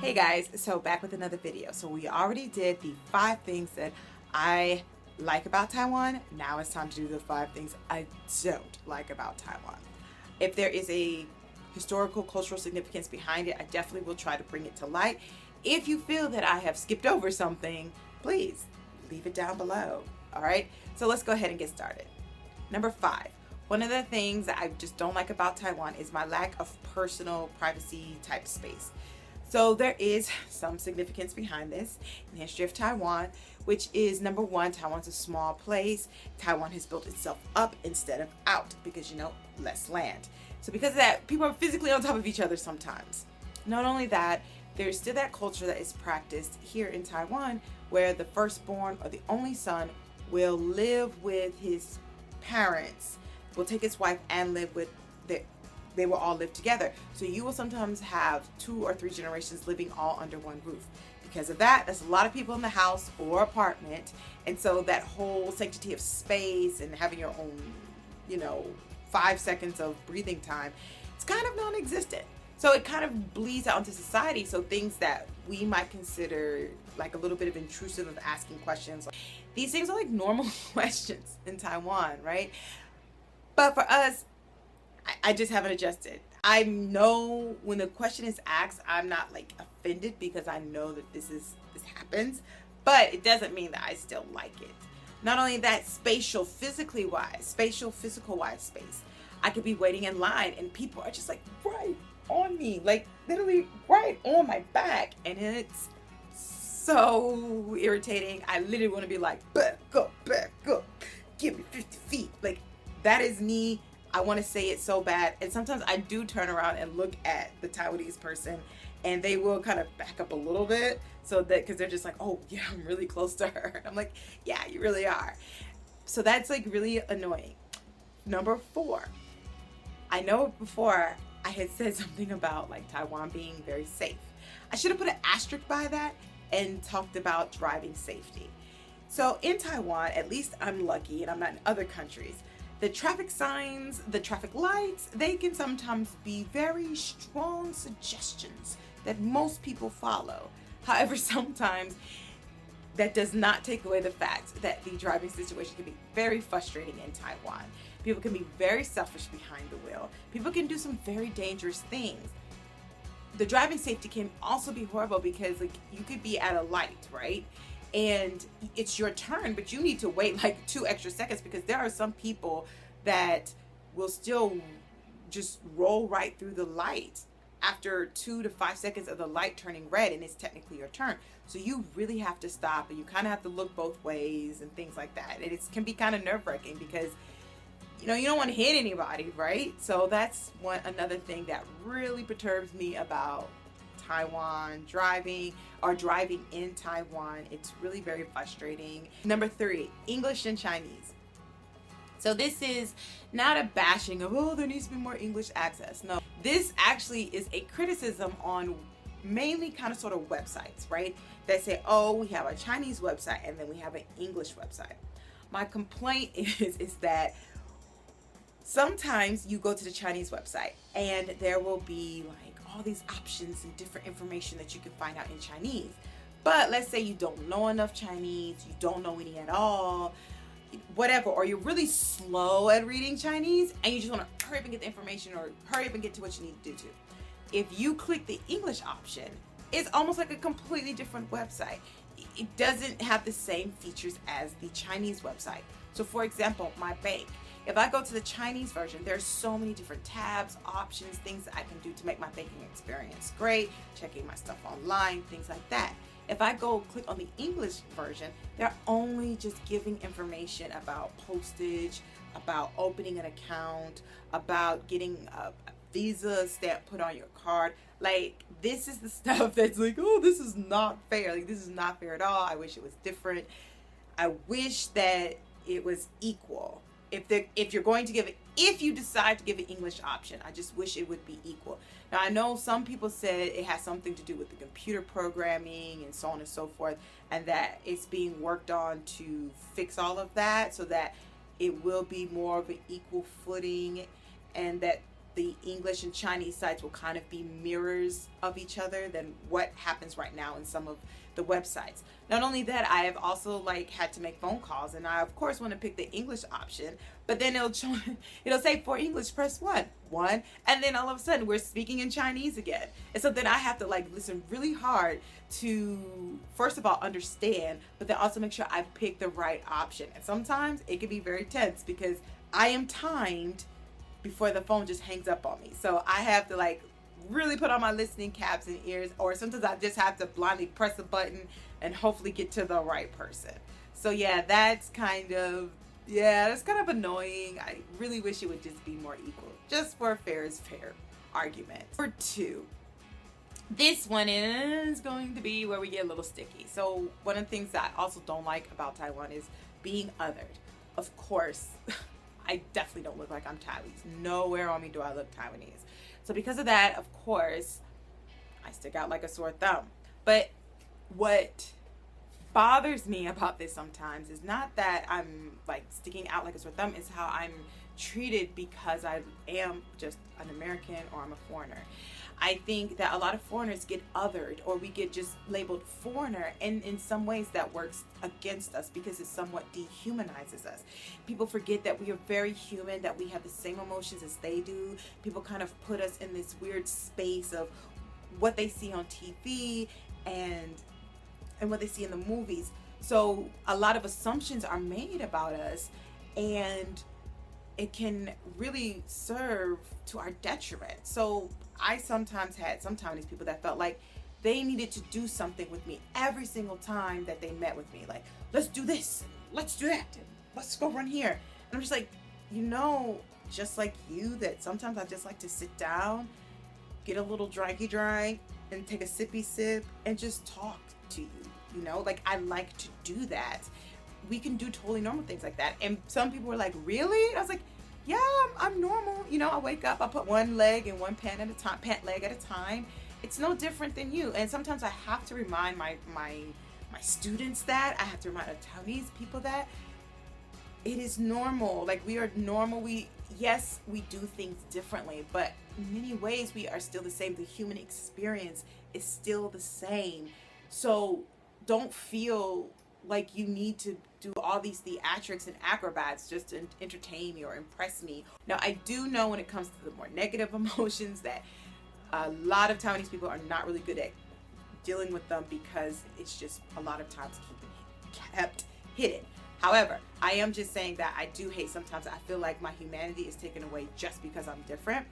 Hey guys, so back with another video. So we already did the 5 things that I like about Taiwan. Now it's time to do the 5 things I don't like about Taiwan. If there is a historical, cultural significance behind it, I definitely will try to bring it to light. If you feel that I have skipped over something, please leave it down below. All right, so let's go ahead and get started. Number 5. One of the things that I just don't like about Taiwan is my lack of personal privacy type space. So there is some significance behind this in the history of Taiwan, which is number 1, Taiwan's a small place. Taiwan has built itself up instead of out because, less land. So because of that, people are physically on top of each other sometimes. Not only that, there's still that culture that is practiced here in Taiwan where the firstborn or the only son will live with his parents, will take his wife and live with they will all live together. So you will sometimes have 2 or 3 generations living all under one roof. Because of that, there's a lot of people in the house or apartment. And so that whole sanctity of space and having your own, 5 seconds of breathing time, it's kind of non-existent. So it kind of bleeds out into society. So things that we might consider like a little bit of intrusive of asking questions, these things are like normal questions in Taiwan, right? But for us, I just haven't adjusted. I know when the question is asked, I'm not like offended because I know that this happens, but it doesn't mean that I still like it. Not only that, spatial physical wise space. I could be waiting in line and people are just like right on me, like literally right on my back, and it's so irritating. I literally want to be like, back up, give me 50 feet. Like that is me. I want to say it so bad, and sometimes I do turn around and look at the Taiwanese person and they will kind of back up a little bit so that because they're just like, oh yeah, I'm really close to her, and I'm like, yeah, you really are. So that's like really annoying. Number 4, I know before I had said something about like Taiwan being very safe. I should have put an asterisk by that and talked about driving safety. So in Taiwan, at least I'm lucky, and I'm not in other countries, the traffic signs, the traffic lights, they can sometimes be very strong suggestions that most people follow. However, sometimes that does not take away the fact that the driving situation can be very frustrating in Taiwan. People can be very selfish behind the wheel. People can do some very dangerous things. The driving safety can also be horrible because like you could be at a light, right? And it's your turn, but you need to wait like 2 extra seconds because there are some people that will still just roll right through the light after 2 to 5 seconds of the light turning red, and it's technically your turn. So you really have to stop, and you kind of have to look both ways and things like that. And it can be kind of nerve-wracking because you don't want to hit anybody, right? So that's another thing that really perturbs me about Taiwan driving in Taiwan. It's really very frustrating. Number 3, English and Chinese. So this is not a bashing of, oh, there needs to be more English access. No, this actually is a criticism on mainly kind of sort of websites, right? That say, oh, we have a Chinese website and then we have an English website. My complaint is that sometimes you go to the Chinese website and there will be like all these options and different information that you can find out in Chinese. But let's say you don't know enough Chinese, you don't know any at all, whatever, or you're really slow at reading Chinese and you just want to hurry up and get the information or hurry up and get to what you need to do. If you click the English option, it's almost like a completely different website. It doesn't have the same features as the Chinese website. So for example, my bank. If I go to the Chinese version, there's so many different tabs, options, things that I can do to make my banking experience great, checking my stuff online, things like that. If I go click on the English version, they're only just giving information about postage, about opening an account, about getting a Visa stamp put on your card. Like, this is the stuff that's like, oh, this is not fair. Like, this is not fair at all. I wish it was different. I wish that it was equal. If you're going to give it, if you decide to give an English option, I just wish it would be equal. Now, I know some people said it has something to do with the computer programming and so on and so forth, and that it's being worked on to fix all of that so that it will be more of an equal footing, and that the English and Chinese sites will kind of be mirrors of each other than what happens right now in some of the websites. Not only that, I have also like had to make phone calls, and I of course want to pick the English option, but then it'll say for English press one, and then all of a sudden we're speaking in Chinese again. And so then I have to like listen really hard to first of all understand, but then also make sure I pick the right option. And sometimes it can be very tense because I am timed before the phone just hangs up on me. So I have to like really put on my listening caps and ears, or sometimes I just have to blindly press a button and hopefully get to the right person. So yeah, that's kind of annoying. I really wish it would just be more equal, just for a fair is fair argument. Number 2. This one is going to be where we get a little sticky. So one of the things that I also don't like about Taiwan is being othered. Of course, I definitely don't look like I'm Taiwanese. Nowhere on me do I look Taiwanese. So because of that, of course, I stick out like a sore thumb. But what bothers me about this sometimes is not that I'm like sticking out like a sore thumb, it's how I'm treated because I am just an American or I'm a foreigner. I think that a lot of foreigners get othered, or we get just labeled foreigner, and in some ways that works against us because it somewhat dehumanizes us. People forget that we are very human, that we have the same emotions as they do. People kind of put us in this weird space of what they see on TV and what they see in the movies. So a lot of assumptions are made about us, and it can really serve to our detriment. So I sometimes had some Taiwanese people that felt like they needed to do something with me every single time that they met with me. Like, let's do this, let's do that, let's go run here. And I'm just like, just like you, that sometimes I just like to sit down, get a little dranky, and take a sippy sip and just talk to you. Like I like to do that. We can do totally normal things like that. And some people were like, really? And I was like, yeah, I'm normal. I wake up, I put one leg in one pant leg at a time. It's no different than you. And sometimes I have to remind my students that. I have to remind the Taiwanese people that it is normal. Like, we are normal. Yes, we do things differently, but in many ways we are still the same. The human experience is still the same. So don't feel like you need to do all these theatrics and acrobats just to entertain me or impress me. Now, I do know when it comes to the more negative emotions that a lot of Taiwanese people are not really good at dealing with them because it's just a lot of times kept hidden. However, I am just saying that I do hate sometimes I feel like my humanity is taken away just because I'm different.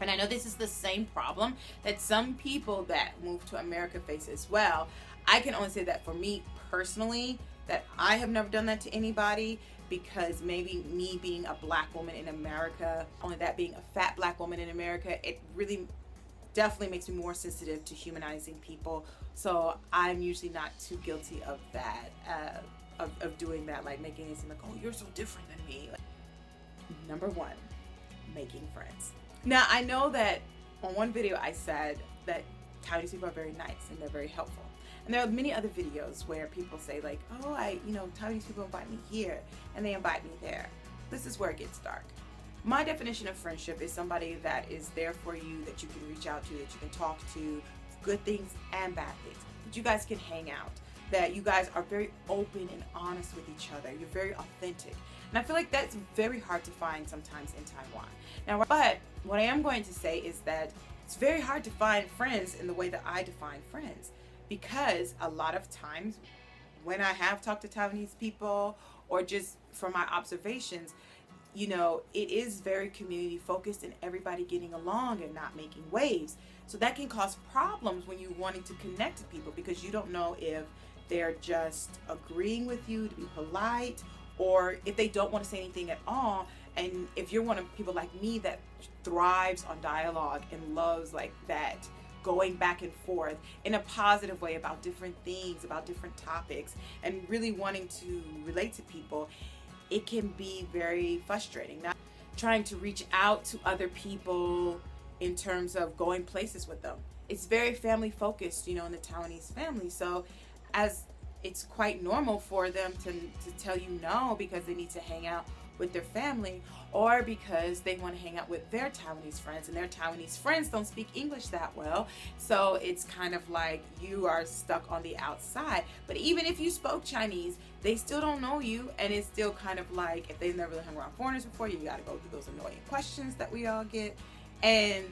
And I know this is the same problem that some people that move to America face as well. I can only say that for me personally, that I have never done that to anybody, because maybe me being a black woman in America, only that being a fat black woman in America, it really definitely makes me more sensitive to humanizing people. So I'm usually not too guilty of that, of doing that, like making it seem like, oh, you're so different than me. Number 1, making friends. Now, I know that on one video I said that Taiwanese people are very nice and they're very helpful. And there are many other videos where people say like, oh, Taiwanese people invite me here and they invite me there. This is where it gets dark. My definition of friendship is somebody that is there for you, that you can reach out to, that you can talk to, good things and bad things, that you guys can hang out, that you guys are very open and honest with each other. You're very authentic. And I feel like that's very hard to find sometimes in Taiwan. Now, but what I am going to say is that it's very hard to find friends in the way that I define friends, because a lot of times when I have talked to Taiwanese people, or just from my observations, it is very community focused and everybody getting along and not making waves. So that can cause problems when you're wanting to connect to people, because you don't know if they're just agreeing with you to be polite, or if they don't want to say anything at all. And if you're one of people like me that thrives on dialogue and loves like that, going back and forth in a positive way about different things, about different topics, and really wanting to relate to people, it can be very frustrating. Not trying to reach out to other people in terms of going places with them. It's very family focused, in the Taiwanese family. So as it's quite normal for them to tell you no because they need to hang out with their family, or because they want to hang out with their Taiwanese friends and their Taiwanese friends don't speak English that well. So it's kind of like you are stuck on the outside. But even if you spoke Chinese, they still don't know you, and it's still kind of like if they've never really hung around foreigners before, you got to go through those annoying questions that we all get, and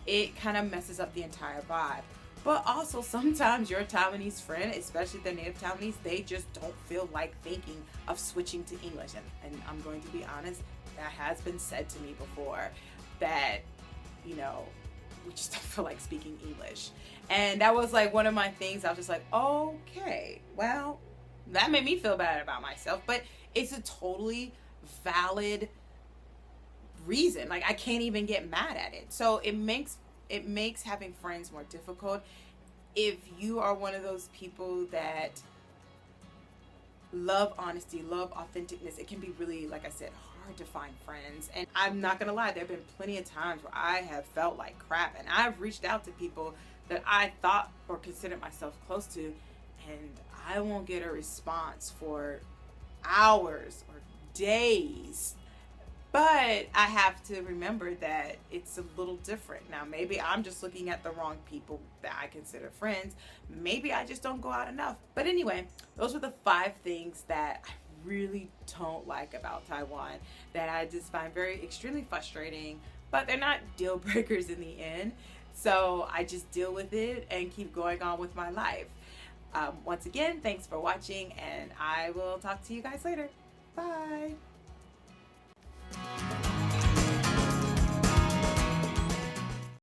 it kind of messes up the entire vibe. But also sometimes your Taiwanese friend, especially if they're native Taiwanese, they just don't feel like thinking of switching to English. And I'm going to be honest, that has been said to me before, that, you know, we just don't feel like speaking English. And that was like one of my things. I was just like, okay, well, that made me feel bad about myself, but it's a totally valid reason. Like, I can't even get mad at it. So it makes having friends more difficult. If you are one of those people that love honesty, love authenticness, it can be really, like I said, hard to find friends. And I'm not gonna lie, there have been plenty of times where I have felt like crap, and I've reached out to people that I thought or considered myself close to, and I won't get a response for hours or days. But I have to remember that it's a little different. Now, maybe I'm just looking at the wrong people that I consider friends. Maybe I just don't go out enough. But anyway, those were the 5 things that I really don't like about Taiwan, that I just find extremely frustrating, but they're not deal breakers in the end. So I just deal with it and keep going on with my life. Once again, thanks for watching, and I will talk to you guys later. Bye.